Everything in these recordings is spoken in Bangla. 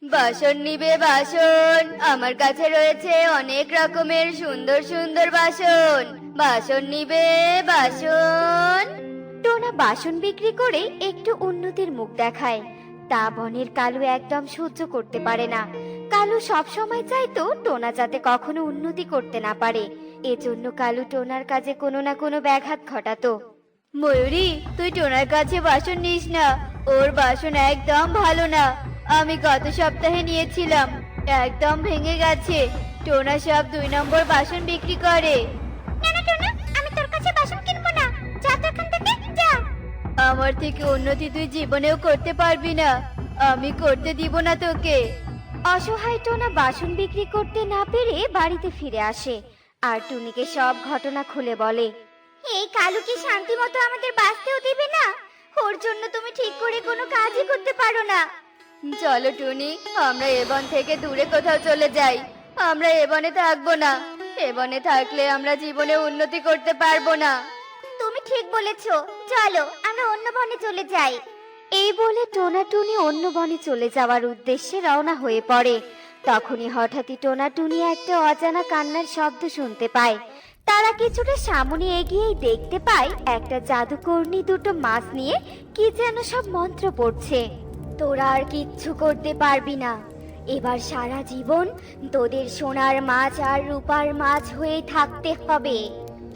বাসন নিবে বাসন, আমার কাছে রয়েছে অনেক রকমের সুন্দর সুন্দর বাসন। বাসন নিবে বাসন। টোনা বাসন বিক্রি করে একটু উন্নতির মুখ দেখায়। তা বনের কালু একদম সহ্য করতে পারে না। কালু সব সময় চাইতো টোনা যাতে কখনো উন্নতি করতে না পারে। এজন্য কালু টোনার কাজে কোনো না কোনো ব্যাঘাত ঘটাতো। ময়ূরী, তুই টোনার কাছে বাসন নিস না, ওর বাসন একদম ভালো না। আমি গত সপ্তাহে নিয়েছিলাম, একদম ভেঙে গেছে। টোনা সব 2 নম্বর বাসন বিক্রি করে। না না টোনা, আমি তোর কাছে বাসন কিনবো না। যা তো এখান থেকে, যা। আমার থেকে উন্নতি তুই জীবনেও করতে পারবি না, আমি করতে দিব না তোকে। অসহায় টোনা বাসন বিক্রি করতে না পেরে বাড়িতে ফিরে আসে আর টুনিকে সব ঘটনা খুলে বলে। এই কালু কি শান্তি মতো আমাদের বাঁচতেও দিবে না? ওর জন্য তুমি ঠিক করে কোনো কাজই করতে পারো না। চলো টুনি, আমরা এ বন থেকে দূরে কোথাও চলে যাই। আমরা এ বনে থাকবো না, এ বনে থাকলে আমরা জীবনে উন্নতি করতে পারবো না। তুমি ঠিক বলেছো, চলো আমরা অন্য বনে চলে যাই। এই বলে টোনা টুনি অন্য বনে চলে যাওয়ার উদ্দেশ্যে রওনা হয়ে পড়ে। তখনই হঠাৎই টোনা টুনি একটা অজানা কান্নার শব্দ শুনতে পায়। তারা কিছুটা সামনে এগিয়েই দেখতে পায় একটা জাদুকর্ণী দুটো মাছ নিয়ে কি যেন সব মন্ত্র পড়ছে। তোরা আর কিচ্ছু করতে পারবি না, এবার সারা জীবন তোদের সোনার মাছ আর রূপার মাছ হয়ে থাকতে হবে।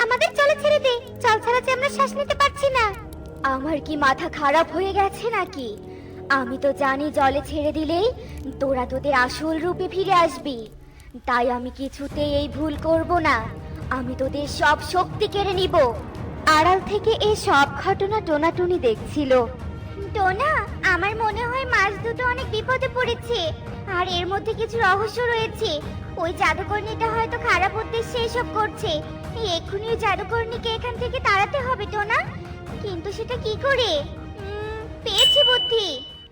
আমাদের চলে ছেড়ে দে, জল ছাড়া যে আমরা শ্বাস নিতে পারছি না। আমার কি মাথা খারাপ হয়ে গেছে নাকি? আমি তো জানি জলে ছেড়ে দিলেই তোরা তোদের আসল রূপে ফিরে আসবি, তাই আমি কিছুতেই এই ভুল করব না। আমি তোদের সব শক্তি কেড়ে নিব। আড়াল থেকে এই সব ঘটনা টোনাটুনি দেখছিল। টোনা, আমার মনে হয় মাছ দুটো অনেক বিপদে পড়েছে, আর এর মধ্যে কিছু রহস্য রয়েছে। ওই জাদুকর্ণীটা হয়তো খারাপ উদ্দেশ্যে এসব করছে। এক্ষুনি ওই জাদুকর্ণীকে এখান থেকে তাড়াতে হবে টোনা, কিন্তু সেটা কি করে? পেয়েছি বুদ্ধি।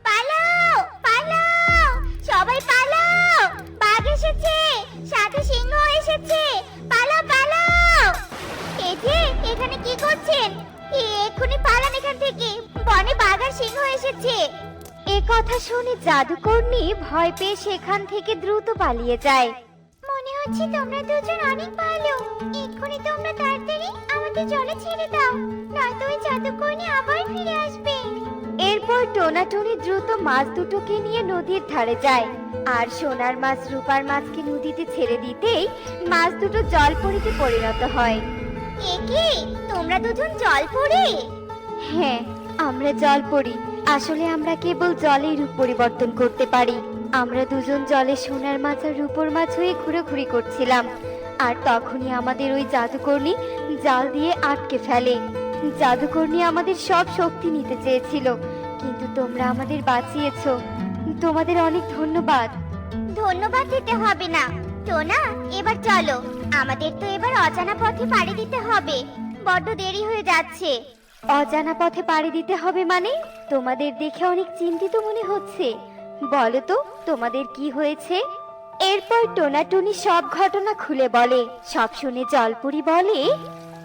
পালাও পালাও, সবাই পালাও, বাঘ এসেছে, সাথে সিংহ এসেছে, পালাও পালাও। এই যে, এখানে কি করছেন? এক্ষুনি পালান এখান থেকে, বনে বাঘ আর সিংহ এসেছে। এ কথা শুনে জাদুকর্ণী ভয় পেয়ে সেখান থেকে দ্রুত পালিয়ে যায়। মনে হচ্ছে তোমরা দুজন অনেক ভালো, এক্ষুনি তোমরা তাড়াতাড়ি আমাদের জলে ছেড়ে দাও, নয়তো ওই জাদুকর্ণী আবার ফিরে আসবে। এরপর টোনাটুনি দ্রুত মাছ দুটোকে নিয়ে নদীর ধারে যায়, আর সোনার মাছ রূপার মাছকে নদীতে ছেড়ে দিতেই মাছ দুটো জলপরীতে পরিণত হয়। এ কি, তোমরা দুজন জলপরী? হ্যাঁ, আমরা জলপরী। আসলে আমরা কেবল জলেই রূপ পরিবর্তন করতে পারি। আমরা দুজন জলে সোনার মাছ আর রূপোর মাছ হয়ে ঘুরেঘুরি করছিলাম, আর তখনই আমাদের ওই জাদুকর্ণী জাল দিয়ে আটকে ফেলে। জাদুকর্ণী আমাদের সব শক্তি নিতে চেয়েছিল, কিন্তু তোমরা আমাদের বাঁচিয়েছো। তোমাদের অনেক ধন্যবাদ। ধন্যবাদ দিতে হবে না টোনা, এবার চলো, আমাদের তো এবার অজানা পথে পাড়ি দিতে হবে। বড্ড দেরি হয়ে যাচ্ছে। অজানা পথে পাড়ি দিতে হবে মানে? তোমাদের দেখে অনেক চিন্তিত মনে হচ্ছে। বলো তো, তোমাদের কি হয়েছে? এরপর টোনাটুনি সব ঘটনা খুলে বলে। সব শুনে জলপুরি বলে,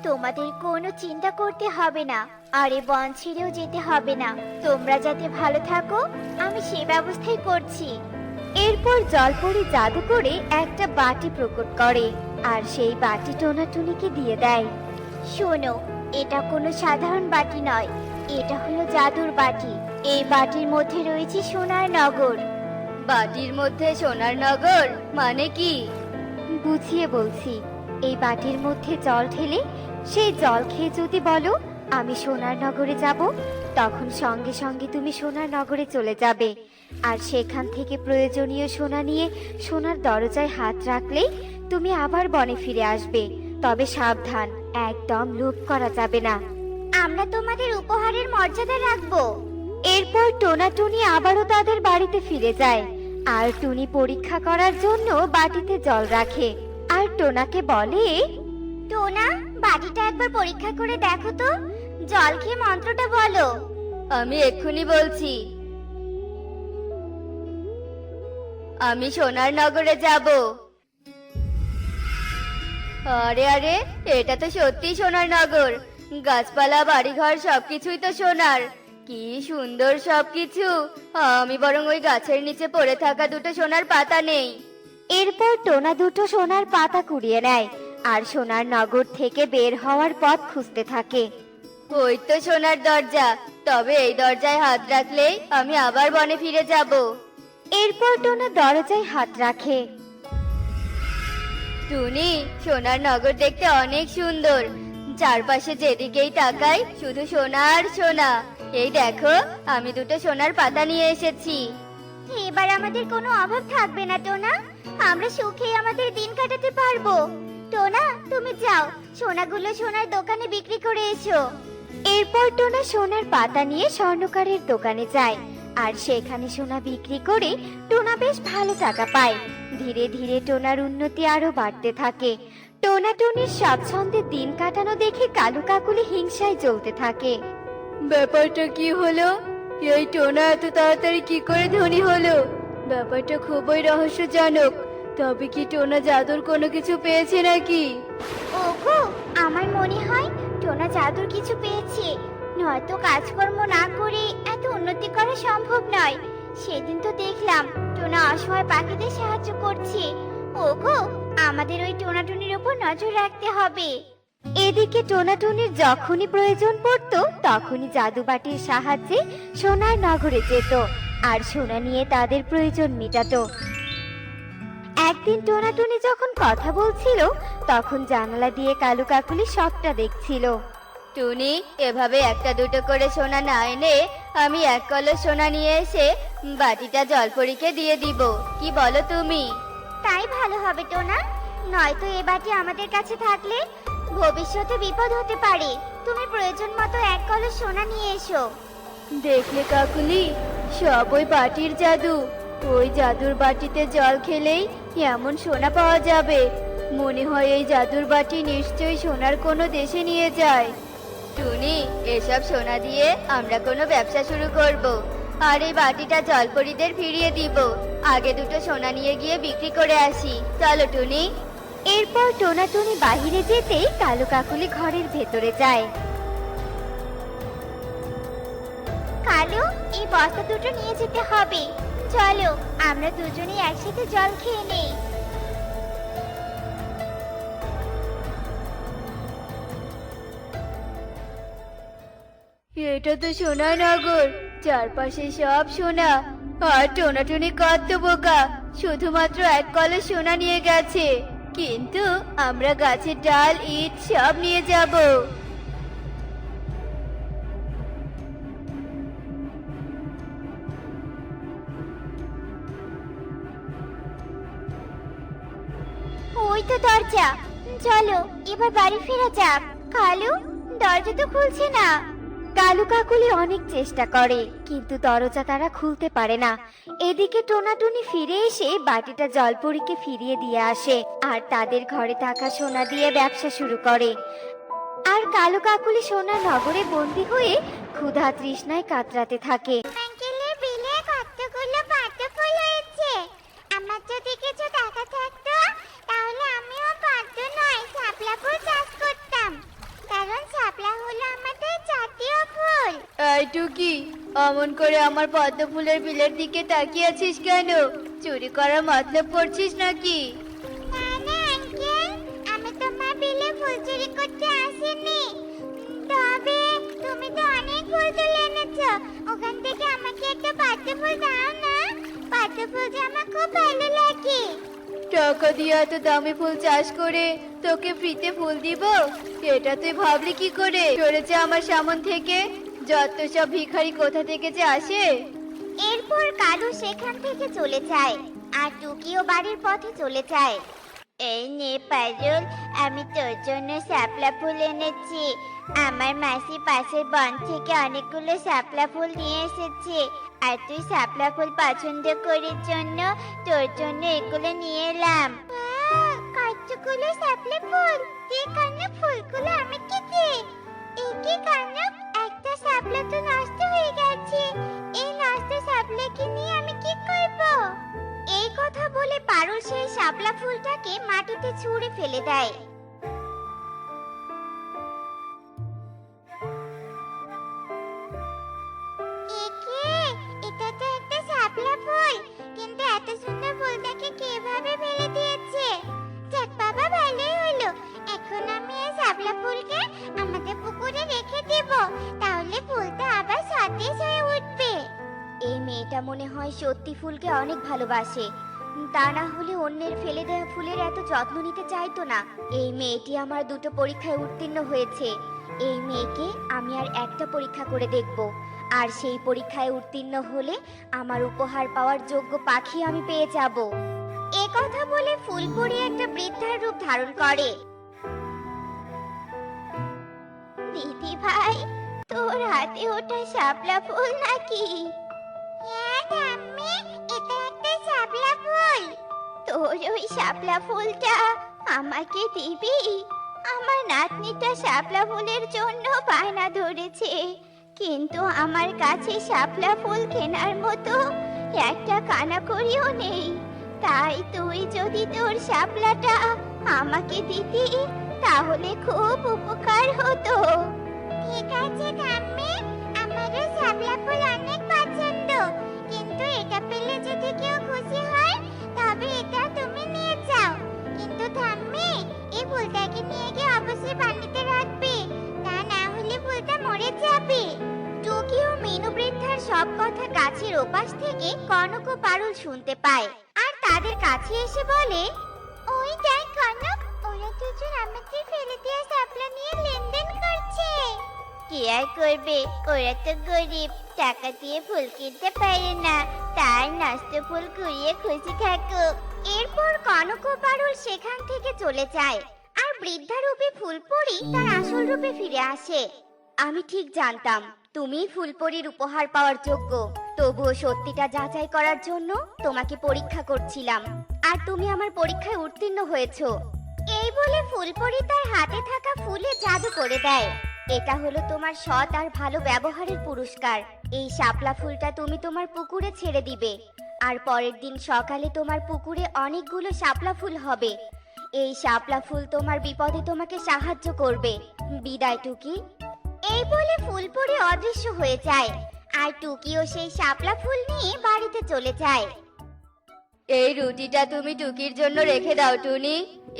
তোমাদের কোনো চিন্তা করতে হবে না, আর এ বন ছেড়েও যেতে হবে না। তোমরা যাতে ভালো থাকো, আমি সে ব্যবস্থাই করছি। এরপর জলপরি জাদু করে একটা বাটি প্রকট করে, আর সেই বাটি টোনাটুনিকে দিয়ে দেয়। শোনো, এটা কোনো সাধারণ বাটি নয়, এটা হলো জাদুর বাটি। এই বাটির মধ্যে রয়েছে সোনার নগর। বাটির মধ্যে সোনার নগর মানে কি? বুঝিয়ে বলছি। এই বাটির মধ্যে জল ঢেলে সেই জল খেয়ে যদি বলো আমি সোনার নগরে যাব, তখন সঙ্গে সঙ্গে তুমি সোনার নগরে চলে যাবে। আর সেখান থেকে প্রয়োজনীয় সোনা নিয়ে সোনার দরজায় হাত রাখলেই তুমি আবার বনে ফিরে আসবে। তবে সাবধান, একদম লোভ করা যাবে না। আমরা তোমাদের উপহারের মর্যাদা রাখবো। এরপর টোনাটুনি আবারও তাদের বাড়িতে ফিরে যায়, আর টুনি পরীক্ষা করার জন্য বাটিতে জল রাখে, আর টোনাকে বলে, টোনা, বাটিটা একবার পরীক্ষা করে দেখো তো, জল খেয়ে মন্ত্রটা বলো। আমি এক্ষুনি বলছি। আমি সোনার নগরে যাব। আরে আরে, এটা তো সত্যি সোনার নগর। গাছপালা, বাড়িঘর সবকিছুই তো সোনার, কি সুন্দর সবকিছু। আমি বরং ওই গাছের নিচে পড়ে থাকা দুটো সোনার পাতা নেই। এরপর টোনা দুটো সোনার পাতা কুড়িয়ে নেয় আর সোনার নগর থেকে বের হওয়ার পথ খুঁজতে থাকে। ওই তো সোনার দরজা, তবে এই দরজায় হাত রাখলেই আমি আবার বনে ফিরে যাব। এরপর টোনা দরজায় হাত রাখে। টুনি, সোনার নগর দেখতে অনেক সুন্দর। চারপাশে যেদিকেই তাকাই শুধু সোনা আর সোনা। এই দেখো, আমি দুটো সোনার পাতা নিয়ে এসেছি। এবার আমাদের কোনো অভাব থাকবে না টোনা, আমরা সুখেই আমাদের দিন কাটাতে পারবো। টোনা, তুমি যাও, সোনাগুলো সোনার দোকানে বিক্রি করে এসো। এরপর টোনা সোনার পাতা নিয়ে স্বর্ণকারের দোকানে যায় আর সেখানে সোনা বিক্রি করে টোনা বেশ ভালো টাকা পায়। ধীরে ধীরে টোনার উন্নতি আরো বাড়তে থাকে। টোনা টুনির স্বাচ্ছন্দ্যে দিন কাটানো দেখে কালু কাকুলি হিংসায় জ্বলতে থাকে। ব্যাপারটা কি হলো? এই টোনা এত তাড়াতাড়ি কি করে ধনী হলো? ব্যাপারটা খুবই রহস্যজনক। তবে কি টোনা জাদুর কোনো কিছু পেয়েছে নাকি? ওগো, আমার মনে হয় টোনা জাদুর কিছু পেয়েছে, নয়তো কাজকর্ম না করে এত উন্নতি করা সম্ভব নয়। সেদিন তো দেখলাম টোনা অসহায় পাখিদের সাহায্য করছে। ওগো, আমাদের ওই টোনাটুনির উপর নজর রাখতে হবে। এদিকে টোনাটুনির যখনই প্রয়োজন পড়তো তখনই জাদুবাটির সাহায্যে সোনার নগরে যেত আর সোনা নিয়ে তাদের প্রয়োজন মেটাতো। একদিন টোনাটুনি যখন কথা বলছিল তখন জানালা দিয়ে কালু কাকুলি সবটা দেখছিল। টুনি, এভাবে একটা দুটো করে সোনা না এনে আমি এক কলস সোনা নিয়ে এসে বাটিটা জলপরীকে দিয়ে দিব, কি বলো তুমি? তাই ভালো হবে টোনা, নয়তো এ বাটি আমাদের কাছে থাকলে ভবিষ্যতে বিপদ হতে পারে। তুমি প্রয়োজন মতো এক কলস সোনা নিয়ে এসো। দেখলে কাকুলি, সব ওই বাটির জাদু। ওই জাদুর বাটিতে জল খেলেই এমন সোনা পাওয়া যাবে। মনে হয় এই জাদুর বাটি নিশ্চয়ই সোনার কোনো দেশে নিয়ে যায়। টুনি, এসব সোনা দিয়ে আমরা কোনো ব্যবসা শুরু করব আর এই বাটিটা জলপরীদের ফিরিয়ে দিব। আগে দুটো সোনা নিয়ে গিয়ে বিক্রি করে আসি, চলো টুনি। এরপর টোনাটুনি বাহিরে যেতেই কালু কাকুলি ঘরের ভেতরে যায়। কালু, এই বস্তা দুটো নিয়ে যেতে হবে, চলো আমরা দুজনেই একসাথে জল খেয়ে নেই। এটা তো সোনার নগর, চারপাশে সব সোনা। আর টোনাটুনি কত বোকা, শুধুমাত্র এক কলস সোনা নিয়ে গেছে, কিন্তু আমরা গাছের ডাল ইট সব নিয়ে যাব। ওই তো দরজা, চলো এবার বাড়ি ফেরা যাক। কালু, দরজা তো খুলছে না। কালু কাকুলি অনেক চেষ্টা করে কিন্তু দরজা তারা খুলতে পারে না। এদিকে টোনাটুনি ফিরে এসে বাটিটা জলপরীকে ফিরিয়ে দিয়ে আসে আর তাদের ঘরে থাকা সোনা দিয়ে ব্যবসা শুরু করে। আর কালু কাকুলি সোনার নগরে বন্দী হয়ে ক্ষুধা তৃষ্ণায় কাতরাতে থাকে। আঙ্কেলের বিলে কতগুলো পদ্ম ফুল হয়েছে, আমার যদি কিছু টাকা থাকতো তাহলে আমিও পদ্ম নয় শাপলা ফুল চাষ করতাম, কারণ শাপলা হলো আমাদের জাতীয় ফুল। এই টুকি, অমন করে আমার পদ্ম ফুলের বিলের দিকে তাকিয়ে আছিস কেন? চুরি করার মতলব করছিস নাকি? না না আঙ্কেল, আমি তোমার বিলে ফুল চুরি করতে আসিনি। তবে তুমি তো অনেক ফুল তুলে এনেছো, ওখান থেকে আমাকে একটা পদ্ম ফুল দাও না, পদ্ম ফুল যে আমার খুব ভালো লাগে। টাকা দিয়ে এত দামি ফুল চাষ করে তোকে ফ্রিতে ফুল দিব? এটা তুই ভাবলি কি করে? সরেছে আমার সামন থেকে, যত সব ভিখারি কোথা থেকে যে আসে। এরপর কালু সেখান থেকে চলে যায় আর টুকিও বাড়ির পথে চলে যায়। এই নে পারুল, আমি তোর জন্য শাপলা ফুল এনেছি। আমার মাসি পাশের বন থেকে অনেকগুলো শাপলা ফুল নিয়ে এসেছে, আর তুই শাপলা ফুল পছন্দ করার জন্য তোর জন্য এগুলো নিয়ে এলাম। কতগুলো শাপলা ফুল, তুই কেন ফুলগুলো আমাকে দে। একে কেন, একটা শাপলা তো নষ্ট হয়ে গেছে, এই নষ্ট শাপলাকে নিয়ে আমি কি করব? এই কথা বলে পারুল সেই শাপলা ফুলটাকে মাটিতে ছুঁড়ে ফেলে দেয়। মনে হয় সত্যি ফুলকে অনেক ভালোবাসে। তা না হলে অন্যের ফেলে দেওয়া ফুলের এত যত্ন নিতে চাইতো না। এই মেয়েটি আমার দুটো পরীক্ষায় উত্তীর্ণ হয়েছে। এই মেয়েকে আমি আর একটা পরীক্ষা করে দেখব, আর সেই পরীক্ষায় উত্তীর্ণ হলে আমার উপহার পাওয়ার যোগ্য পাখি আমি পেয়ে যাব। এ কথা বলে ফুলপরি একটা বৃদ্ধার রূপ ধারণ করে। দিদি ভাই, তোর হাতে ওটা শাপলা ফুল নাকি? হ্যাঁ ঠাম্মি, এটা একটা শাপলা ফুল। তোর ওই শাপলা ফুলটা আমাকে দিবি? আমার নাতনিটা শাপলা ফুলের জন্য বায়না ধরেছে, কিন্তু আমার কাছে শাপলা ফুল কেনার মতো একটা কানাকড়িও নেই। তাই তুই যদি তোর শাপলাটা আমাকে দিতি তাহলে খুব উপকার হতো। ঠিক আছে ঠাম্মি, আমারও শাপলা ফুল অনেক পছন্দ, কিন্তু এটা পেলে যদি কেউ খুশি হয় তবে এটা তুমি নিয়ে যাও। কিন্তু ঠাম্মি, এই ফুলটাকে নিয়ে গিয়ে অবশ্যই পানিতে রাখবে, তা না হলে ফুলটা মরে যাবে। টুকি ও মিনু বৃদ্ধার সব কথা গাছের ওপাশ থেকে কনক ও পারুল শুনতে পায়, আর তাদের কাছে এসে বলে, ওই দেখ কনক, ওরা দুজন আমাদের ফেলে দেওয়া শাপলা নিয়ে লেনদেন করছে। কি আর করবে, ওরা তো গরিব, টাকা দিয়ে ফুল কিনতে পারে না, তাই নষ্ট ফুল কুড়িয়ে খুশি থাকুক। এরপর কনক ও পারুল সেখান থেকে চলে যায়, আর বৃদ্ধা রূপে ফুলপরি তার আসল রূপে ফিরে আসে। আমি ঠিক জানতাম তুমি ফুলপরির উপহার পাওয়ার যোগ্য, তবুও সত্যিটা যাচাই করার জন্য তোমাকে পরীক্ষা করছিলাম, আর তুমি আমার পরীক্ষায় উত্তীর্ণ হয়েছো। এই বলে ফুলপরি তার হাতে থাকা ফুলে জাদু করে দেয়। এটা হলো তোমার সৎ আর ভালো ব্যবহারের পুরস্কার। এই শাপলা ফুলটা তুমি তোমার পুকুরে ছেড়ে দিবে, আর পরের দিন সকালে তোমার পুকুরে অনেকগুলো শাপলা ফুল হবে। এই শাপলা ফুল তোমার বিপদে তোমাকে সাহায্য করবে। বিদায় টুকি। এই বলে ফুলপরি অদৃশ্য হয়ে যায়, আর টুকিও সেই শাপলা ফুল নিয়ে বাড়িতে চলে যায়। এই রুটিটা তুমি টুকির জন্য রেখে দাও টুনি।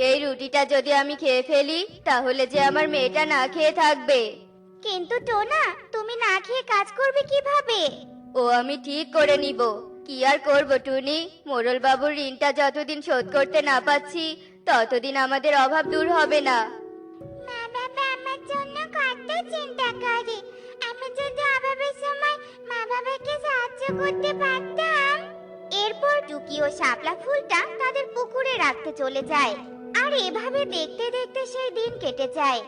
এই রুটিটা যদি আমি খেয়ে ফেলি তাহলে যে আমার মেয়েটা না খেয়ে থাকবে। কিন্তু টোনা, তুমি না খেয়ে কাজ করবে কিভাবে? ও আমি ঠিক করে নিব। কি আর করব টুনি, মোড়ল বাবুর ঋণটা যতদিন শোধ করতে না পাচ্ছি ততদিন আমাদের অভাব দূর হবে না। মা বাবা আমার জন্য কত চিন্তা করে, আমি যদি অভাবের সময় মা বাবাকে সাহায্য করতে পারতাম। এরপর টুকি ও শাপলা ফুলটা তাদের পুকুরে রাখতে চলে যায়, আর এভাবে দেখতে দেখতে সেই দিন কেটে যায়।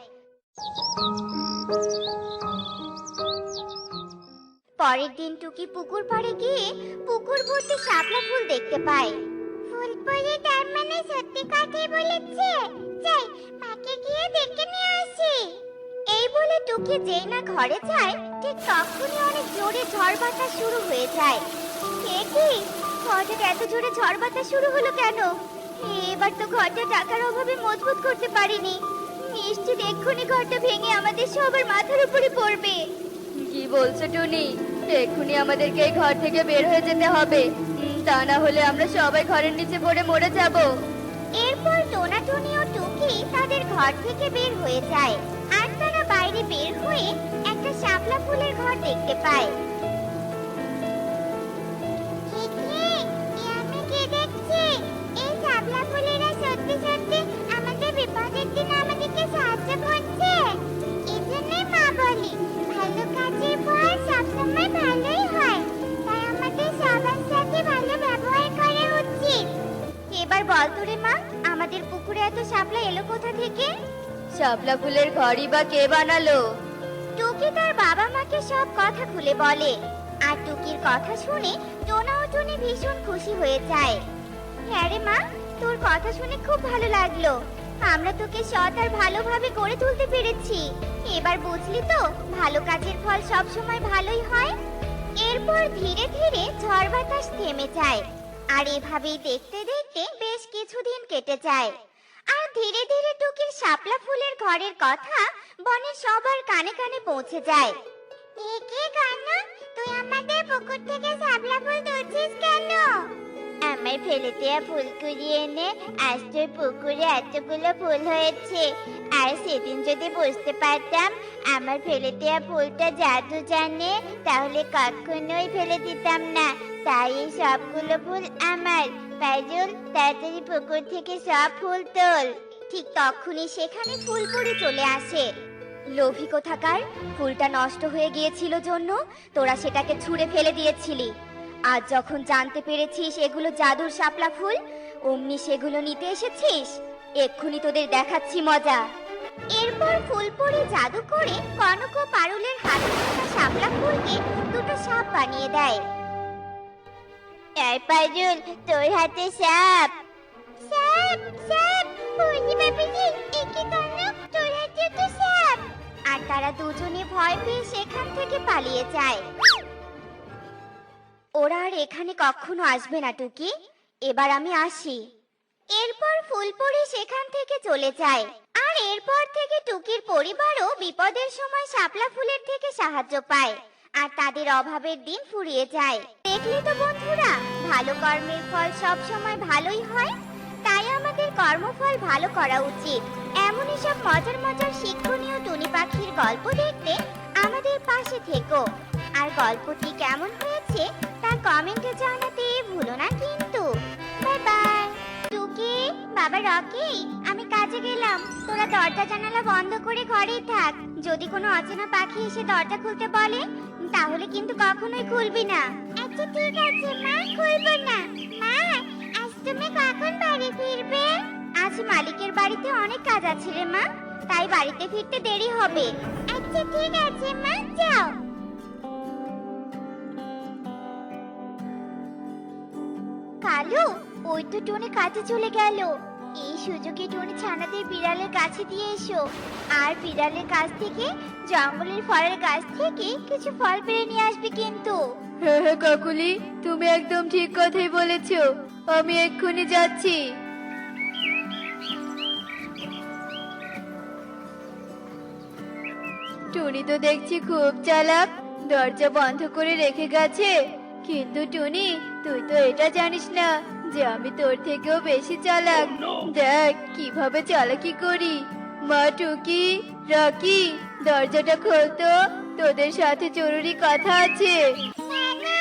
পরের দিন টুকি পুকুর পাড়ে গিয়ে পুকুর ভর্তি শাপলা ফুল দেখতে পায়। ফুলপরি তার মানে সত্যি কথাই বলেছে, যাই মাকে গিয়ে দেখে নিয়ে আসি। এই বলে টুকি যেই না ঘরে যায়, ঠিক তখনই অনেক জোরে ঝড় বাতাস শুরু হয়ে যায়। কে কি, হঠাৎ এত জোরে ঝড় বাতাস শুরু হলো কেন? এবার তো ঘরটা টাকার অভাবে মজবুত করতে পারিনি, নিশ্চিত এক্ষুনি ঘরটা ভেঙে আমাদের সবার মাথার উপরে পড়বে। কি বলছো টুনি? এক্ষুনি আমাদেরকে এই ঘর থেকে বের হয়ে যেতে হবে, তা না হলে আমরা সবাই ঘরের নিচে পড়ে মরে যাব। এরপর টোনা টুনি ও টুকি তাদের ঘর থেকে বের হয়ে যায়, আর তারা বাইরে বের হয়ে একটা শাপলা ফুলের ঘর দেখতে পায়। আমি কি দেখছি, এই শাপলা ফুলেরা সত্যি সত্যি আমাদের বিপদের দিনে আমাদেরকে সাহায্য করছে। এজন্যই মা বলে ভালো কাজের ফল সবসময় ভালোই হয়, তাই আমাদের সবার সাথে ভালো ব্যবহার করা উচিত। এবার বল তো রে মা, আমাদের পুকুরে এত শাপলা এলো কোথা থেকে? শাপলা ফুলের ঘরই বা কে বানালো? টুকি তার বাবা মাকে সব কথা খুলে বলে, আর টুকির কথা শুনে টোনা ও টুনি ভীষণ খুশি হয়ে যায়। হ্যাঁ রে মা, তোর কথা শুনে খুব ভালো লাগলো। আমরা তোকে সৎ আর ভালোভাবে গড়ে তুলতে পেরেছি। এবার বুঝলি তো, ভালো কাজের ফল সব সময় ভালোই হয়। এরপর ধীরে ধীরে ঝড় বাতাস থেমে যায়, আর এভাবেই দেখতে দেখতে বেশ কিছুদিন কেটে যায়। আর ধীরে ধীরে টুকির শাপলা ফুলের ঘরের কথা বনের সবার কানে কানে পৌঁছে যায়। একে কানা, তুই আমাদের পুকুর থেকে শাপলা ফুল তুলছিস কেন? আমার ফেলে দেওয়া ফুল কুড়িয়ে এনে আজ তোর পুকুরে এতগুলো ফুল হয়েছে, আর সেদিন যদি বুঝতে পারতাম আমার ফেলে দেওয়া ফুলটা জাদু জানে তাহলে কখনোই ফেলে দিতাম না। তাই এই সবগুলো ফুল আমার। পাইজুল, তাড়াতাড়ি পুকুর থেকে সব ফুল তোল। ঠিক তখনই সেখানে ফুলপুরি চলে আসে। লোভী কোথাকার, ফুলটা নষ্ট হয়ে গিয়েছিল জন্য তোরা সেটাকে ছুঁড়ে ফেলে দিয়েছিলি। আজ যখন জানতে পেরেছিস এগুলো জাদুর শাপলা ফুল, অমনি সেগুলো নিতে এসেছিস। এক্ষুনি তোদের দেখাচ্ছি মজা। এরপর ফুলপুরি জাদু করে কনক ও পারুলের হাতে থাকা শাপলা ফুলকে দুটো সাপ বানিয়ে দেয়। এই পাইজুল, তোর হাতে সাপ। সাপ সাপ, বুঝি বাবাজি, একে কনক, তোর হাতে তো সাপ। আর তারা দুজনে ভয় পেয়ে সেখান থেকে পালিয়ে যায়। ওরা আর এখানে কখনো আসবে না টুকি, এবার আমি আসি। এরপর ফুলপুরি সেখান থেকে চলে যায়। আর এরপর থেকে টুকির পরিবারও বিপদের সময় শাপলা ফুলের থেকে সাহায্য পায়। আর তাদের অভাবের দিন ফুরিয়ে যায়। দেখলি তো বন্ধুরা, ভালো কর্মের ফল সব সময় ভালোই হয়। তাই আমাদের কর্মফল ভালো করা উচিত। এমনই সব মজার মজার শিক্ষণীয় টুনি পাখির গল্প দেখতে আমাদের পাশে থেকো। আর গল্পটি কেমন হয়েছে তা কমেন্টে জানাতে ভুলো না কিন্তু। Bye bye. টুকি, বাবা রকি, আমি কাজে গেলাম। তোরা দরজা জানালা বন্ধ করে ঘরেই থাক। যদি কোনো অচেনা পাখি এসে দরজা খুলতে বলে তাহলে কিন্তু কখনোই খুলবি না। আচ্ছা ঠিক আছে মা, খুলবো না। মা, আজ তুমি কখন বাড়ি ফিরবে? আজ মালিকের বাড়িতে অনেক কাজ আছে রে মা, তাই বাড়িতে ফিরতে দেরি হবে। আচ্ছা ঠিক আছে মা, যাও। কালু, ওই তো টুনি কাজে চলে গেল। এই সুযোগে টুনি ছানাদের বিড়ালের কাছে দিয়ে এসো। আর বিড়ালের কাছ থেকে জঙ্গলের ফলের গাছ থেকে কিছু ফল পেড়ে নিয়ে আসবে কিন্তু। হ্যাঁ হ্যাঁ কাকুলি, তুমি একদম ঠিক কথাই বলেছো। আমি এক্ষুনি যাচ্ছি। টুনি তো দেখছি খুব চালাক, দরজা বন্ধ করে রেখে গেছে। কিন্তু টুনি, তুই তো এটা জানিস না যে আমি তোর থেকেও বেশি চালাক। দেখ কিভাবে চালাকি করি। মা, টুকি, রকি, দরজাটা খোল তো, তোদের সাথে জরুরি কথা আছে। না না,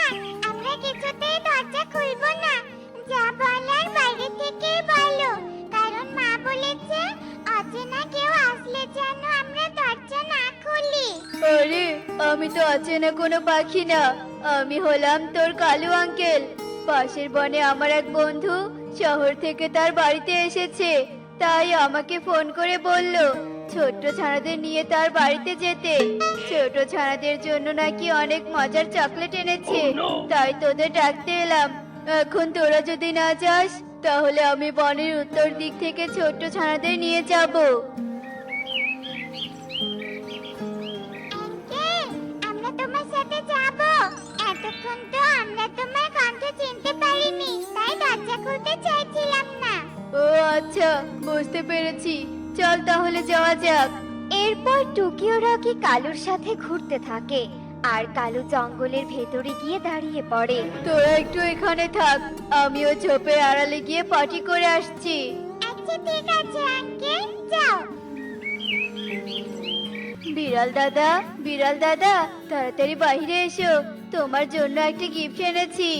আমরা কিছুতেই দরজা খুলবো না। যা বলার বাইরে থেকেই বলো, কারণ মা বলেছে অচেনা কেউ আসলে যেন আমরা দরজা না খুলি। আরে, আমি তো অচেনা কোনো পাখি না, আমি হলাম তোর কালু আঙ্কেল। পাশের বনে আমার এক বন্ধু শহর থেকে তার বাড়িতে এসেছে, তাই আমাকে ফোন করে বলল ছোট্ট ছানাদের নিয়ে তার বাড়িতে যেতে। ছোট ছানাদের জন্য নাকি অনেক মজার চকলেট এনেছে, তাই তোদের ডাকতে এলাম। এখন তোরা যদি না যাস তাহলে আমি বনের উত্তর দিক থেকে ছোট্ট ছানাদের নিয়ে যাব। আঙ্কেল, আমরা তোমার সাথে যাব। এতক্ষণ তো আমরা তোমার কণ্ঠ চিনতে পারিনি, তাই দরজা খুলতে চাইছিলাম না। ও আচ্ছা, বুঝতে পেরেছি, চল তাহলে যাওয়া যাক। এরপর টুকি ও রকি কালুর সাথে ঘুরতে থাকে। আর কালু জঙ্গলের ভেতরে গিয়ে দাঁড়িয়ে পড়ে। তোরা একটু এখানে থাক, আমিও ঝোপের আড়ালে গিয়ে পার্টি করে আসছি। আচ্ছা ঠিক আছে আঙ্কেল, যাও। বিড়াল দাদা, বিড়াল দাদা, তাড়াতাড়ি বাইরে এসো, তোমার জন্য একটা গিফট এনেছি।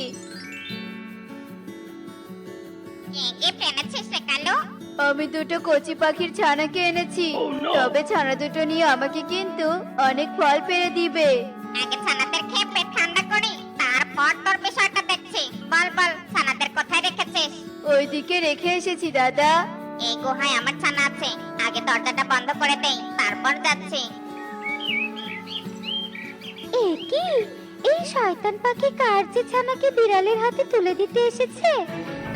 গিফট এনেছিস রে কালু? আমি দুটো কচি পাখির ছানাকে এনেছি। তবে ছানা দুটো নিয়ে আমাকে কিন্তু অনেক ফল পেড়ে দিবে। আগে ছানাদের খেয়ে পেট ঠান্ডা করি, তারপর তোর বিষয়টা দেখছি। বল বল, ছানাদের কোথায় রেখেছিস? ওইদিকে রেখে এসেছি দাদা। এই গুহায় আমার ছানা আছে, আগে দরজাটা বন্ধ করে দেই, তারপর যাচ্ছি। কি এই শয়তান পাখি কার যে ছানাকে বিড়ালের হাতে তুলে দিতে এসেছে?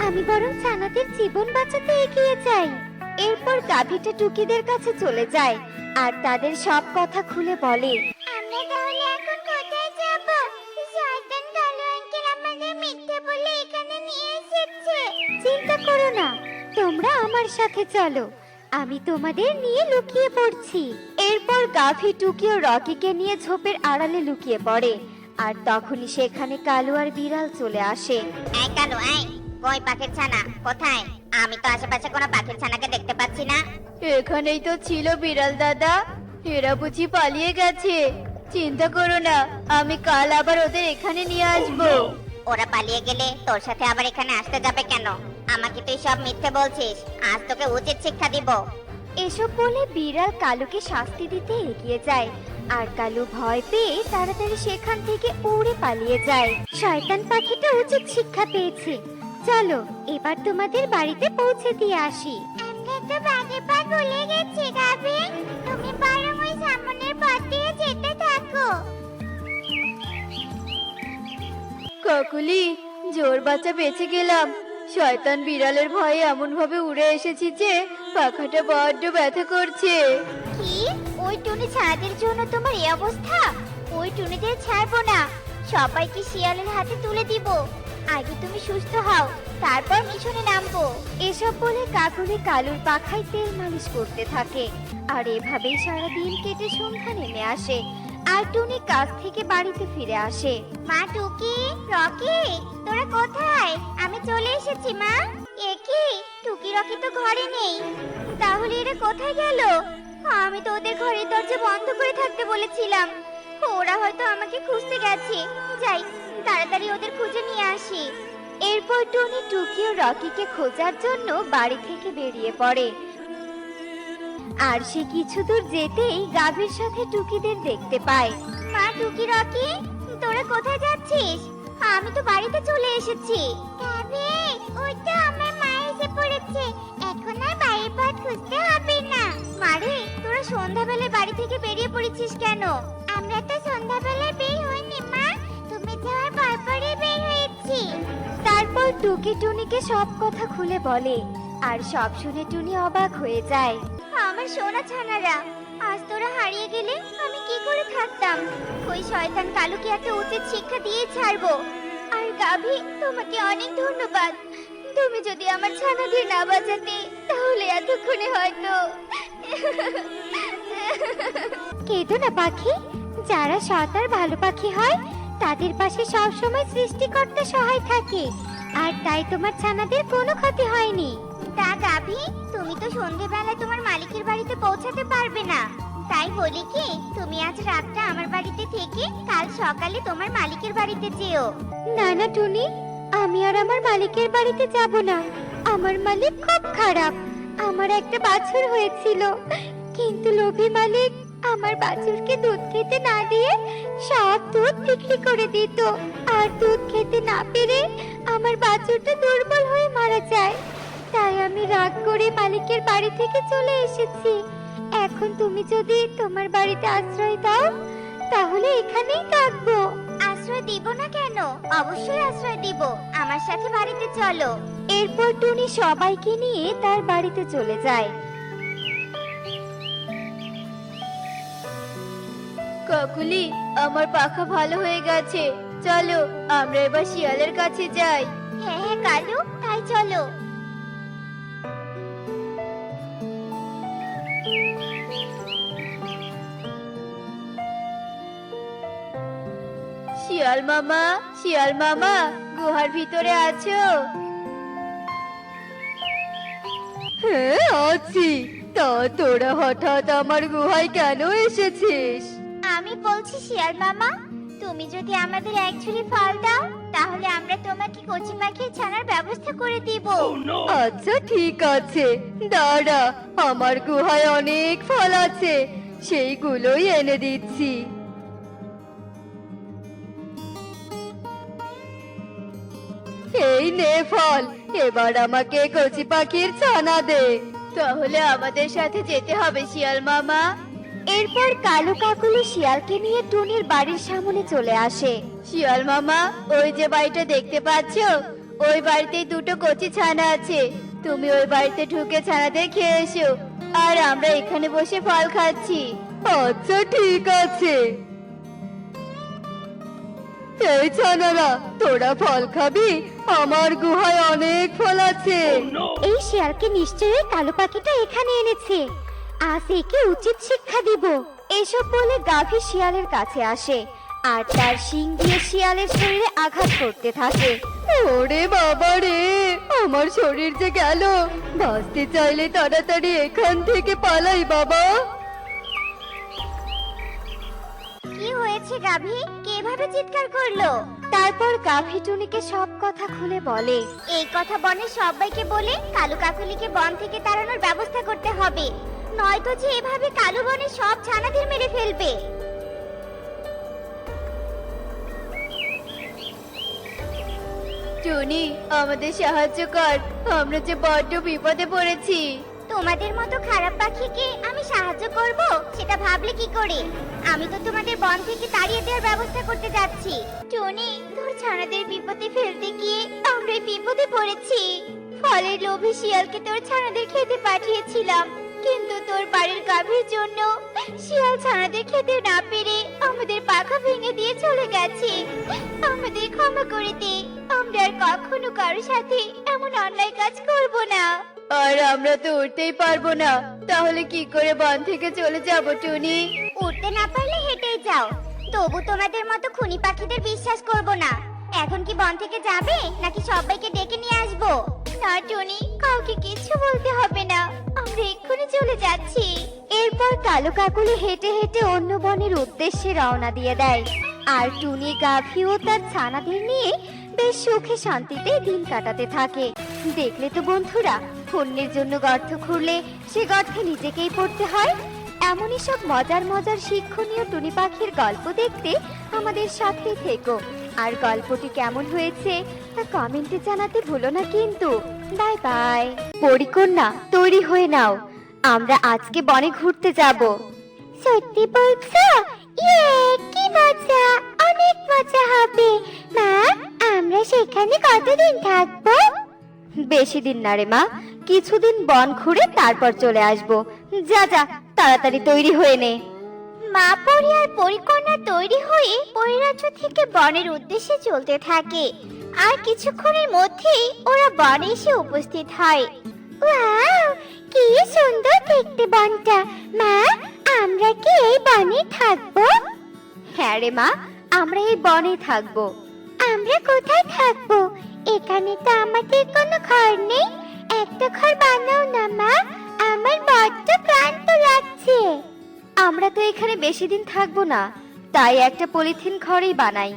আমি বরং ছানাদের জীবন বাঁচাতে এগিয়ে যাই। এরপর গাভীটা টুকিদের কাছে চলে যায় আর তাদের সব কথা খুলে বলে। আমরা তাহলে এখন কোথায় যাব? শয়তান কালো আঙ্কেল আমাদের মিথ্যে বলে এখানে নিয়ে এসেছে। চিন্তা করো না, তোমরা আমার সাথে চলো, আমি তোমাদের নিয়ে লুকিয়ে পড়ছি। এরপর গাভী টুকি ও রকিকে নিয়ে ঝোপের আড়ালে লুকিয়ে পড়ে। আর তখনই সেখানে কালু আর বিড়াল চলে আসে। এই কালু, এই কই পাখির ছানা কোথায়? আমি তো আশেপাশে কোনো পাখির ছানাকে দেখতে পাচ্ছি না। এখানেই তো ছিল বিড়াল দাদা, এরা বুঝি পালিয়ে গেছে। চিন্তা করো না, আমি কাল আবার ওদের এখানে নিয়ে আসবো। ওরা পালিয়ে গেলে তোর সাথে আবার এখানে আসতে যাবে কেন? আমাকে তুই সব মিথ্যে বলছিস। আজ তোকে উচিত শিক্ষা দিব। এসব বলে বিড়াল কালুকে শাস্তি দিতে এগিয়ে যায় আর কালু ভয় পেয়ে তাড়াতাড়ি সেখান থেকে উড়ে পালিয়ে যায়। শয়তান পাখিটা উচিত শিক্ষা পেয়েছে। চলো এবার তোমাদের বাড়িতে পৌঁছে দিয়ে আসি। আমরা তো বাগের পা ভুলে গেছি গাবি। তুমি বরং ওই সামনের পথ দিয়ে যেতে থাকো। কাকুলি, জোর বাচ্চা বেঁচে গেলাম। শয়তান বিড়ালের ভয়ে এমন ভাবে উড়ে এসেছি যে পাখাটা বড্ড ব্যথা করছে। কি? ওই টুনি ছানাদের জন্য তোমার এই অবস্থা? ওই টুনিদের ছাড়বো না, সবাইকে শিয়ালের হাতে তুলে দিব। আগে তুমি সুস্থ হও, তারপর মিশনে নামবো। এসব বলে কাকুলি কালুর পাখায় তেল মালিশ করতে থাকে আর এভাবেই সারাদিন কেটে সন্ধ্যা নেমে আসে আর টুনি কাজ থেকে বাড়িতে ফিরে আসে। মা টুকি, রকি, তোরা কোথায়? আমি চলে এসেছি মা। এ কি, টুকি রকি তো ঘরে নেই। তাহলে এরা কোথায় গেল? আমি তো ওদের ঘরের দরজা বন্ধ করে থাকতে বলেছিলাম। ওরা হয়তো আমাকে খুঁজতে গেছে। যাই, তাড়াতাড়ি ওদের খুঁজে নিয়ে আসি। এরপর টুনি টুকি ও রকিকে খোঁজার জন্য বাড়ি থেকে বেরিয়ে পড়ে আর সে কিছু দূর যেতেই গাভীর সাথে টুকিদের দেখতে পায়। মা টুকি, রকি, তোরা কোথায় যাচ্ছিস? আমি তো বাড়িতে চলে এসেছি। গাবি, ওই তো আমার মা এসে পড়েছে। এখন আর বাড়ির পথ খুঁজতে হবে না। মারে, তোরা সন্ধ্যাবেলায় বাড়ি থেকে বেরিয়ে পড়েছিস কেন? আমরা তো সন্ধ্যাবেলায় বের হইনি মা, তুমি যাওয়ার পরপরই বের হয়েছি। তারপর টুকি টুনিকে সব কথা খুলে বলে আর সব শুনে টুনি অবাক হয়ে যায়। আমার সোনা ছানারা, আজ তোরা হারিয়ে গেলে আমি কি করে থাকতাম? ওই শয়তান কালুকে একটা উচিত শিক্ষা দিয়ে ছাড়বো। আর গাভী, তোমাকে অনেক ধন্যবাদ। তুমি যদি আমার ছানাদের না বাঁচাতে, তাহলে এতক্ষণে হয়তো। কেঁদো না পাখি, যারা সৎ আর ভালো পাখি হয় তাদের পাশে সবসময় সৃষ্টিকর্তা সহায় থাকে আর তাই তোমার ছানাদের কোনো ক্ষতি হয়নি। তা গাভী, তুমি তো সন্ধেবেলায় তোমার মালিকের বাড়িতে পৌঁছাতে পারবে না। তাই বলি কি, তুমি আজ রাতটা আমার বাড়িতে থেকে কাল সকালে তোমার মালিকের বাড়িতে যেও। না না টুনি, আমি আর আমার মালিকের বাড়িতে যাব না। আমার মালিক খুব খারাপ। আমার একটা বাছুর হয়েছিল, কিন্তু লোভী মালিক আমার বাছুরকে দুধ খেতে না দিয়ে সব দুধ বিক্রি করে দিত আর দুধ খেতে না পেরে আমার বাছুরটা দুর্বল হয়ে মারা যায়। তাই আমি রাগ করে মালিকের বাড়ি থেকে চলে এসেছি। এখন তুমি যদি তোমার বাড়িতে আশ্রয় দাও তাহলে এখানেই থাকবো। আশ্রয় দিব না কেন? অবশ্যই আশ্রয় দিব। আমার সাথে বাড়িতে চলো। এরপর টুনি সবাইকে নিয়ে তার বাড়িতে চলে যায়। কাকুলি, আমার পাখা ভালো হয়ে গেছে। চলো আমরা এবার শিয়ালের কাছে যাই। হ্যাঁ হ্যাঁ কালু, তাই চলো। শিয়াল মামা, শিয়াল মামা, গুহার ভিতরে আছো? হ্যাঁ আছি। তা তোরা হঠাৎ আমার গুহায় কেন এসেছিস? আমি বলছি শিয়াল মামা, তুমি যদি আমাদের এক ঝুড়ি ফল দাও, তাহলে আমরা তোমাকে কচি মাখিয়ে ছানার ব্যবস্থা করে দিব। আচ্ছা ঠিক আছে, দাঁড়া, আমার গুহায় অনেক ফল আছে, সেইগুলোই এনে দিচ্ছি। এই নে ফল, এবার আমাকে কচি পাখির ছানা দে। তাহলে আমাদের সাথে যেতে হবে শিয়াল মামা। এরপর কালু কাকুলি শিয়ালকে নিয়ে টুনির বাড়ির সামনে চলে আসে। শিয়াল মামা, ওই যে বাড়িটা দেখতে পাচ্ছো, ওই বাড়িতে দুটো কচি ছানা আছে। তুমি ওই বাড়িতে ঢুকে ছানাদের খেয়ে এসো, আর আমরা এখানে বসে ফল খাচ্ছি। আচ্ছা ঠিক আছে। এই ছানারা, তোরা ফল খাবি? আমার গুহায় অনেক ফল আছে। এই শিয়ালকে নিশ্চয়ই কালো পাখিটা এখানে এনেছে। আজ একে উচিত শিক্ষা দিব। এসব বলে গাভী শিয়ালের কাছে আসে আর তার শিং দিয়ে শিয়ালের শরীরে আঘাত করতে থাকে। ওরে বাবা রে, আমার শরীর যে গেল। বাঁচতে চাইলে তাড়াতাড়ি এখান থেকে পালাই বাবা। কি হয়েছে হয়েছে গাভী? কিভাবে চিৎকার করলো? তারপর গাভী টুনিকে সব কথা খুলে বলে। এই কথা বনের সবাইকে বলে কালু কাকুলিকে বন থেকে তাড়ানোর ব্যবস্থা করতে হবে, নয়তো যে এভাবে কালু বনের সব ছানাদের মেরে ফেলবে। টুনি, আমাদের সাহায্য কর, আমরা যে বড্ড বিপদে পড়েছি। তোমাদের মতো খারাপ পাখিকে আমি সাহায্য করব সেটা ভাবলে কি করে? আমি তো তোমাদের বন থেকে তাড়িয়ে দেওয়ার ব্যবস্থা করতে যাচ্ছি। টনি, তোর ছানাদের বিপদে ফেলতে গিয়ে আমরা বিপদে পড়েছি। ফলের লোভে শিয়ালকে তোর ছানাদের খেতে পাঠিয়েছিলাম, কিন্তু তোর বাড়ির গাভীর জন্য শিয়াল ছানাদের খেতে না পেরে আমাদের পাখা ভেঙে দিয়ে চলে গেছে। আমাদের ক্ষমা করে দে, আমরা আর কখনো কারোর সাথে এমন অন্যায় কাজ করব না। আর আমরা তো উঠতেই পারবো না, তাহলে কি করে বন থেকে চলে যাব টুনি? উঠতে না পারলে হেঁটেই যাও, তবু তোমাদের মতো খুনি পাখিদের বিশ্বাস করব না। এখন কি বন থেকে যাবে নাকি সবাইকে ডেকে নিয়ে আসবো? না টনি, কাউকে কিছু বলতে হবে না, আমরা এক্ষুনি চলে যাচ্ছি। এরপর কালু কাকুলি হেঁটে হেঁটে অন্য বনের উদ্দেশ্যে রওনা দিয়ে দেয়। আর টুনি গাভী ও তার ছানাদের নিয়ে বেশ সুখে শান্তিতে দিন কাটাতে থাকে। দেখলে তো বন্ধুরা, অন্যের জন্য গর্ত খুঁড়লে সে গর্তে নিজেকেই পড়তে হয়। এমনই সব মজার মজার শিক্ষণীয় টুনি পাখির গল্প দেখতে আমাদের সাথেই থেকো। আর গল্পটি কেমন হয়েছে তা কমেন্টে জানাতে ভুলো না কিন্তু। Bye bye. পরিকন্যা, তৈরি হয়ে নাও, আমরা আজকে বনে ঘুরতে যাব। সত্যি বলছো? ইয়ে, কি মজা! অনেক মজা হবে। মা, আমরা সেখানে কতদিন থাকবো? বেশি দিন না রে মা, কিছুদিন বন ঘুরে তারপর চলে আসবো। যা যা, তাড়াতাড়ি তৈরি হয়ে নে। মা পরি আর পরিকন্যা তৈরি হয়ে পরিরাজ্য থেকে বনের উদ্দেশ্যে চলতে থাকে। আর কিছুক্ষণের মধ্যেই ওরা বনে এসে উপস্থিত হয়। ওয়াও, কি সুন্দর দেখতে বনটা! মা, আমরা কি এই বনে থাকবো? হ্যাঁ রে মা, আমরা এই বনে থাকবো। আমরা কোথায় থাকবো? এখানে তো আমাদের কোনো ঘর নেই। একটা ঘর বানাও না মা, আমার বড্ড ক্লান্ত লাগছে। আমরা তো এখানে বেশি দিন থাকবো না, তাই একটা পলিথিন ঘরই বানাই।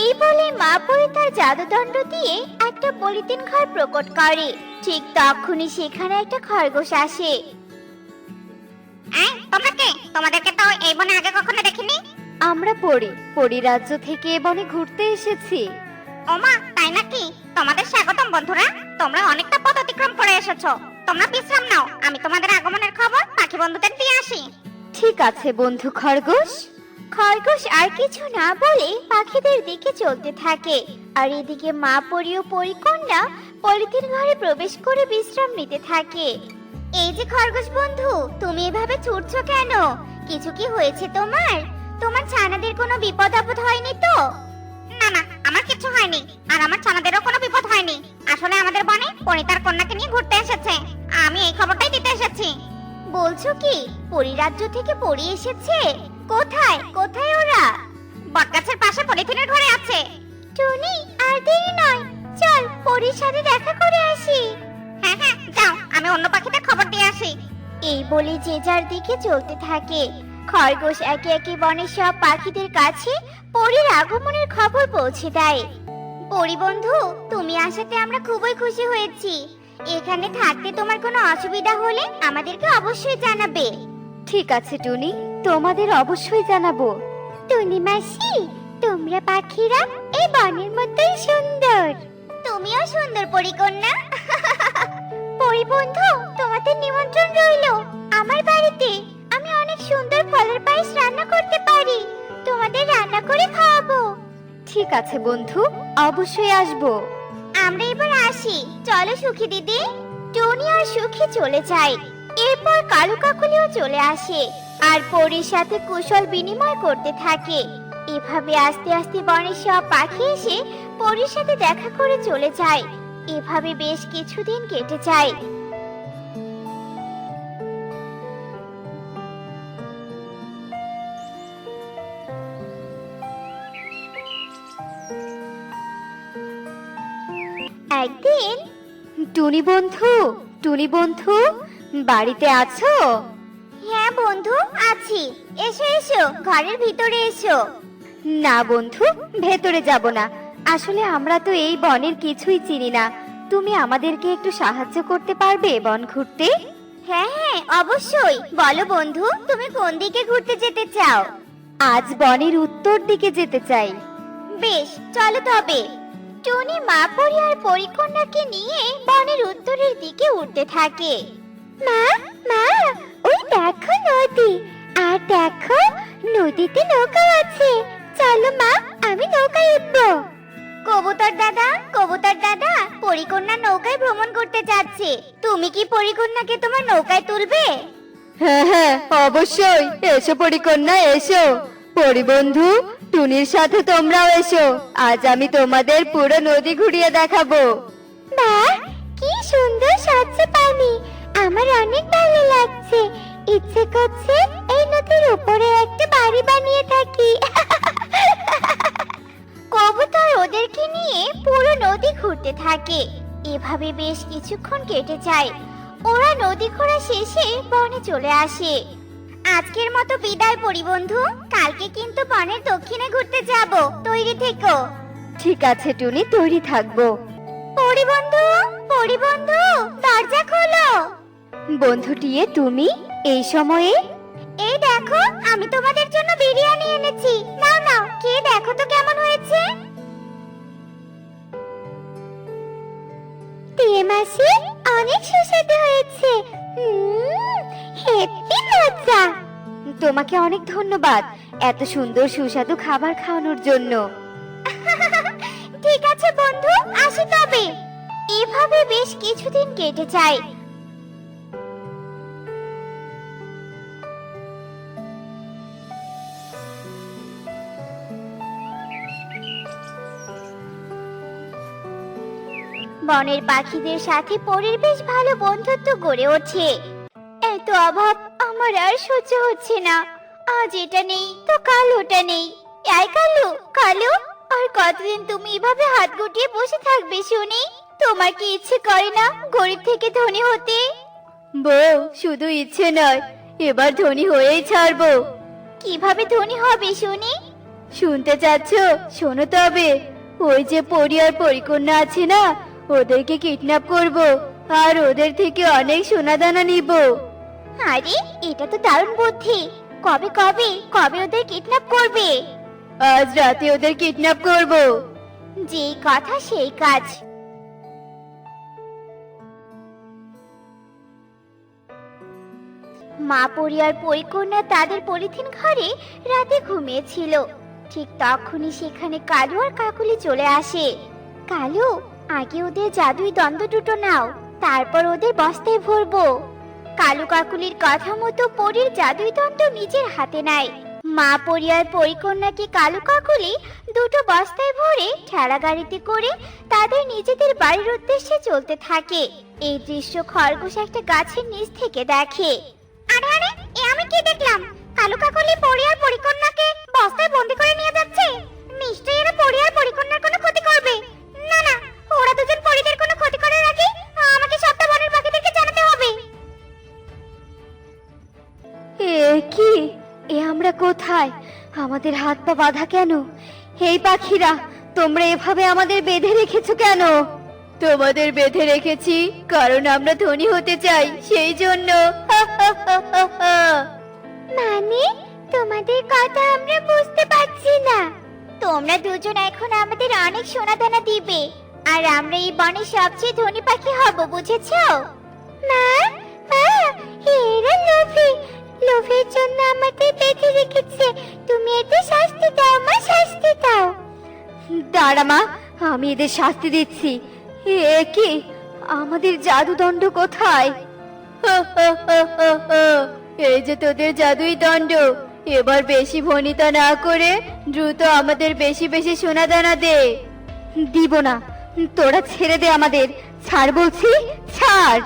এই বলে মা পরি তার জাদুদণ্ড দিয়ে একটা পলিথিন ঘর প্রকট করে। ঠিক তখনই সেখানে একটা খরগোশ আসে। তোমরা কে? তোমাদেরকে তো এই বনে আগে কখনো দেখিনি। আমরা পরিরাজ্য থেকে এ বনে ঘুরতে এসেছি। ওমা, তাই নাকি? তোমাদের স্বাগতম বন্ধুরা, তোমরা অনেকটা পথ অতিক্রম করে এসেছো। তোমরা বিশ্রাম নাও, আমি তোমাদের আগমনের খবর পাখি বন্ধুদের দিয়ে আসি। ঠিক আছে বন্ধু খরগোশ। খরগোশ আর কিছু না বলে পাখিদের দিকে চলতে থাকে। আর এদিকে মা পরি ও পরিকন্যা পলিথিন ঘরে প্রবেশ করে বিশ্রাম নিতে থাকে। এই যে খরগোশ বন্ধু, তুমি এভাবে ছুটছো কেন? কিছু কি হয়েছে তোমার? তোমার ছানাদের কোনো বিপদ আপদ হয়নি তো? না না, আমার কিছু হয়নি, আর আমার ছানাদেরও কোনো বিপদ হয়নি। আসলে আমাদের বনে পরি তার কন্যাকে নিয়ে ঘুরতে এসেছে, আমি এই খবরটাই দিতে এসেছি। বলছো কি, পরিরাজ্য থেকে পরি এসেছে? কোথায় কোথায় ওরা? বটগাছের পাশে পলিথিনের ঘরে আছে। টনি, আর দেরি নয়, চল পরির সাথে দেখা করে আসি। হ্যাঁ হ্যাঁ, যাও, আমি অন্য পাখিদের খবর দিয়ে আসি। এই বলে যে যার দিকে চলতে থাকে। খরগোশ একে একে বনের সব পাখিদের কাছে পরির আগমনের খবর পৌঁছে দেয়। পরি বন্ধু, তুমি আসাতে আমরা খুবই খুশি হয়েছি। এখানে থাকতে তোমার কোনো অসুবিধা হলে আমাদেরকে অবশ্যই জানাবে। ঠিক আছে টুনি, তোমাদের অবশ্যই জানাবো। টুনি মাসি, তোমরা পাখিরা এই বনের মতোই সুন্দর। তুমিও সুন্দর পরিকন্যা। পরি বন্ধু, তোমাদের নিমন্ত্রণ রইলো আমার বাড়িতে। আমি অনেক সুন্দর ফলের পায়েস রান্না করতে পারি, তোমাদের রান্না করে খাওয়াবো। ঠিক আছে বন্ধু, অবশ্যই আসবো। আমরা এবার আসি, চলো সুখী দিদি। টনি আর সুখী চলে যায়। এরপর কালু কাকুলিও চলে আসে আর পরীর সাথে কুশল বিনিময় করতে থাকে। এভাবে আস্তে আস্তে বনের সব পাখি এসে পরীর সাথে দেখা করে চলে যায়। এভাবে বেশ কিছুদিন কেটে যায়। একদিন, টুনি বন্ধু, বাড়িতে আছো? হ্যাঁ বন্ধু, আছি। এসো এসো, ঘরের ভিতরে এসো। না বন্ধু, ভেতরে যাব না। আসলে আমরা তো এই বনের কিছুই চিনি না। তুমি আমাদেরকে একটু সাহায্য করতে পারবে বন ঘুরতে? হ্যাঁ হ্যাঁ, অবশ্যই। বলো বন্ধু, তুমি কোন দিকে ঘুরতে যেতে চাও? আজ বনের উত্তর দিকে যেতে চাই। বেশ, চলো তবে। টনি মা পরি আর পরিকন্যাকে নিয়ে বনের উত্তরের দিকে উঠতে থাকে। মা মা, ওই দেখো নদী, আর দেখো নদীতে নৌকা আছে। চলো মা, আমি নৌকায় উঠবো। কবুতর দাদা, পরিকন্যা নৌকায় ভ্রমণ করতে যাচ্ছে। তুমি কি পরিকন্যাকে তোমার নৌকায় তুলবে? হ্যাঁ হ্যাঁ, অবশ্যই। এসো পরিকন্যা, এসো। পরিবন্ধু, টুনির সাথে তোমরাও এসো। আজ আমি তোমাদের পুরো নদী ঘুরিয়ে দেখাবো। বাহ, কি সুন্দর স্বচ্ছ পানি! আমার অনেক ভালো লাগছে। ইচ্ছে করছে এই নদীর উপরে একটা বাড়ি বানিয়ে থাকি। কবুতর ওদেরকে নিয়ে পুরো নদী ঘুরতে থাকে। এভাবে বেশ কিছুক্ষণ কেটে যায়। ওরা নদী ঘোরা শেষে বনে চলে আসে। আজকের মতো বিদায় পরিবন্ধু, কালকে কিন্তু বনের দক্ষিণে ঘুরতে যাব। তৈরি থেকো। ঠিক আছে টুনি, তৈরি থাকবো। পরিবন্ধু, দরজা খোলো। বন্ধুটিয়ে, তুমি এই সময়ে? এই দেখো, আমি তোমাদের জন্য বিরিয়ানি এনেছি। নাও নাও, খেয়ে দেখো তো কেমন হয়েছে। টিয়ে মাসি, অনেক সুস্বাদু হয়েছে। হেব্বি মজা। তোমাকে অনেক ধন্যবাদ এত সুন্দর সুস্বাদু খাবার খাওয়ানোর জন্য। ঠিক আছে বন্ধু, আসি তবে। এভাবে বেশ কিছুদিন কেটে যায়। বনের পাখিদের সাথে পরীর বেশ ভালো বন্ধুত্ব গড়ে ওঠে। এত অভাব আমার আর সহ্য হচ্ছে না। আজ এটা নেই তো কাল ওটা নেই। এই কালু, আর কতদিন তুমি এভাবে হাত গুটিয়ে বসে থাকবে শুনি? তোমার কি ইচ্ছে করে না গরিব থেকে ধনী হতে? বউ, শুধু ইচ্ছে নয়, এবার ধনী হয়েই ছাড়বো। কিভাবে ধনী হবে শুনি? শুনতে চাচ্ছ? শোনো তবে। ওই যে পরি আর পরিকন্যা আছে না, ওদেরকে কিডন্যাপ করব আর ওদের থেকে অনেক সোনাদানা নিব। আরে, এটা তো দারুণ বুদ্ধি। কবে ওদের কিডন্যাপ করবে? আজ রাতে ওদের কিডন্যাপ করব। যেই কথা সেই কাজ। মা পরি আর পরিকন্যা তাদের পলিথিন ঘরে রাতে ঘুমিয়েছিল। ঠিক তখনই সেখানে কালু আর কাকুলি চলে আসে। কালু, আগে ওদের জাদুই দ্বন্দ্ব দুটো নাও, তারপর ওদের বস্তায় ভরবো। কালু কাকুলির কথা মতো পরীর জাদুই দণ্ড নিজের হাতে নেয়। মা পরি আর পরিকন্যাকে কালু কাকুলি দুটো বস্তায় ভরে ঠেলা গাড়িতে করে তাদের নিজেদের বাড়ির উদ্দেশ্যে চলতে থাকে। এই দৃশ্য খরগোশ একটা গাছের নিচ থেকে দেখে। আরে আরে, এ আমি কি দেখলাম? কালু কাকুলি পরি আর পরিকন্যাকে বস্তায় বন্দি করে নিয়ে যাচ্ছে। নিশ্চয়ই এরা পরি আর পরিকন্যার কোনো ক্ষতি করবে। না না, ওরা দুজন পরিদের কোনো ক্ষতি করার আগে আমাকে সবটা বনের পাখিদেরকে জানাতে হবে। এ কি? এ আমরা কোথায়? আমাদের হাত পা বাঁধা কেন? এই পাখিরা, তোমরা এভাবে আমাদের বেঁধে রেখেছো কেন? তোমাদের বেঁধে রেখেছি কারণ আমরা ধনী হতে চাই, সেই জন্য। মানে, তোমাদের কথা আমরা বুঝতে পারছি না। তোমরা দুজন এখন আমাদের অনেক সোনাদানা দিবে, আর আমরা এই বনের সবচেয়ে ধনী পাখি হব, বুঝেছো? মা, এরা লোভের জন্য আমাদের বেঁধে রেখেছে। তুমি এদের শাস্তি দাও মা, শাস্তি দাও। দাঁড়া মা, আমি এদের শাস্তি দিচ্ছি। এ কি? আমাদের জাদুদণ্ড কোথায়? এই যে তোদের জাদুই দণ্ড। এবার বেশি ভনিতা না করে দ্রুত আমাদের বেশি বেশি সোনাদানা দে। দিব না, তোরা ছেড়ে দে আমাদের। ছাড় বলছি, ছাড়।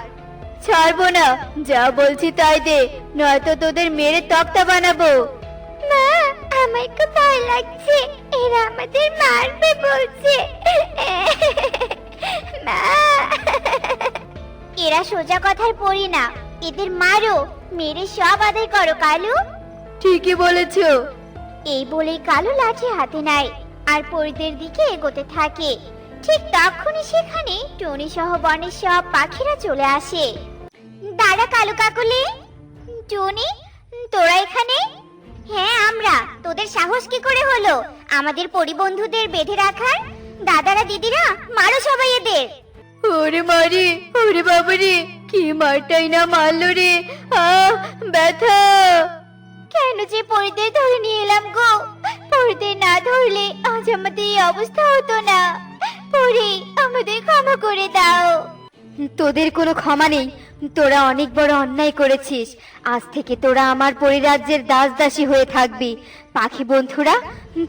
ছাড়বো না, যা বলছি তাই দে, নয়তো তোদের মেরে তক্তা বানাবো। মা, আমার খুব ভয় লাগছে। এরা আমাদের মারবে বলছে। মা, এরা সোজা কথার পড়ি না। এদের মারো, মেরে সব আদায় করো কালু। ঠিকই বলেছো। এই বলে কালু লাঠি হাতে নেয় আর পরীদের দিকে এগোতে থাকে। ঠিক তখনই সেখানে টুনি সহ বনের সব পাখিরা চলে আসে। দাঁড়া কালু কাকুলি। টুনি, তোরা এখানে? হ্যাঁ আমরা। তোদের সাহস কি করে হলো আমাদের পরিবন্ধুদের বেঁধে রাখার? দাদারা দিদিরা, মারো সবাই এদের। ওরে মারি, ওরে বাবারে, কি মারটাই না মারলো রে, ব্যথা। কেন যে পরিদের ধরে নিয়ে এলাম গো, পরিদের না ধরলে আজ আমাদের এই অবস্থা হতো না। পরি, আমাদের ক্ষমা করে দাও। তোদের কোনো ক্ষমা নেই, তোরা অনেক বড় অন্যায় করেছিস। আজ থেকে তোরা আমার পরিরাজ্যের দাসদাসী হয়ে থাকবি। পাখি বন্ধুরা,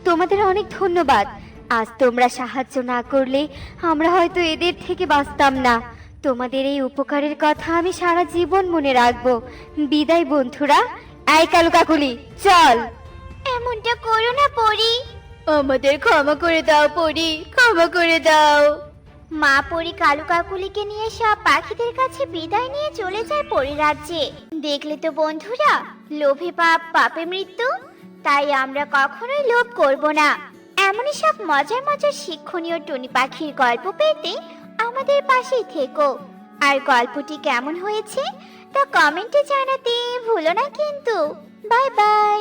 তোমাদের অনেক ধন্যবাদ। আজ তোমরা সাহায্য না করলে আমরা হয়তো এদের থেকে বাঁচতাম না। তোমাদের এই উপকারের কথা আমি সারা জীবন মনে রাখবো। বিদায় বন্ধুরা। এই কালু কাকুলি, চল। এমনটা করো না পরি। আমাদের ক্ষমা করে দাও পরি, ক্ষমা করে দাও। মা পরি কালু কাকুলিকে নিয়ে সব পাখিদের কাছে বিদায় নিয়ে চলে যায় পরিরাজ্যে। দেখলে তো বন্ধুরা, লোভে পাপ, পাপে মৃত্যু। তাই আমরা কখনোই লোভ করব না। এমনই সব মজার মজার শিক্ষণীয় টুনি পাখির গল্প পেতে আমাদের পাশেই থেকো। আর গল্পটি কেমন হয়েছে তা কমেন্টে জানাতে ভুলো না কিন্তু। Bye bye.